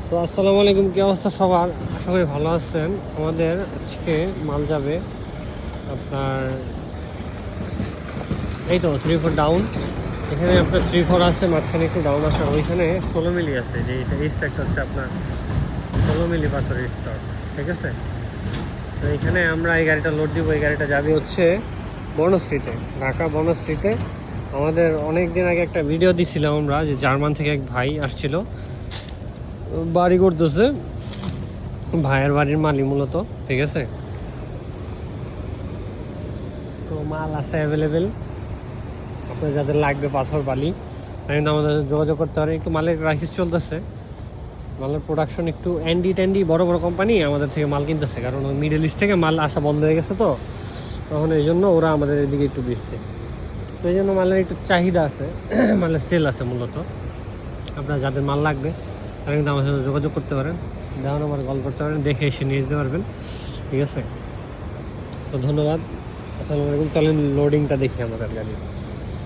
তো আসসালামু আলাইকুম, কি অবস্থা সবার? আশা করি ভালো আছেন। আমাদের আজকে মাল যাবে আপনার এই তো 3-4 ডাউন। এখানে আপনার 3-4 আছে, মাঝখানে একটু ডাউন আছে, আর ওইখানে 16 মিলি আছে। যে এটা এই স্টকটা হচ্ছে আপনার 16 মিলি পাথরের স্টক, ঠিক আছে? তো এখানে আমরা এই গাড়িটা লোড দিব। এই গাড়িটা যাবে হচ্ছে বনশ্রীতে, ঢাকা বনশ্রীতে। আমাদের অনেক দিন আগে একটা ভিডিও দিছিলাম আমরা, যে জার্মান থেকে এক ভাই আসছিল, বাড়ি করতেছে, ভাইয়ের বাড়ির মালি মূলত, ঠিক আছে? তো মাল আছে অ্যাভেলেবেল। আপনার যাদের লাগবে পাথর বালি, কিন্তু আমাদের যোগাযোগ করতে পারেন। একটু মালের ক্রাইসিস চলতেছে, মালের প্রোডাকশন একটু অ্যান্ডি ট্যান্ডি বড় বড় কোম্পানি আমাদের থেকে মাল কিনতেছে, কারণ ওই মিডল ইস্ট থেকে মাল আসা বন্ধ হয়ে গেছে। তো তখন এই জন্য ওরা আমাদের এদিকে একটু বেশছে। তো এই জন্য মালের একটু চাহিদা আছে, মালের সেল আছে মূলত। আপনার যাদের মাল লাগবে তারা কিন্তু আমার সাথে যোগাযোগ করতে পারেন, দেওয়া নাম্বার কল করতে পারেন, দেখে এসে নিয়ে যেতে পারবেন, ঠিক আছে? তো ধন্যবাদ। আসসালামু আলাইকুম। চলেন লোডিংটা দেখি আমাদের গাড়ি।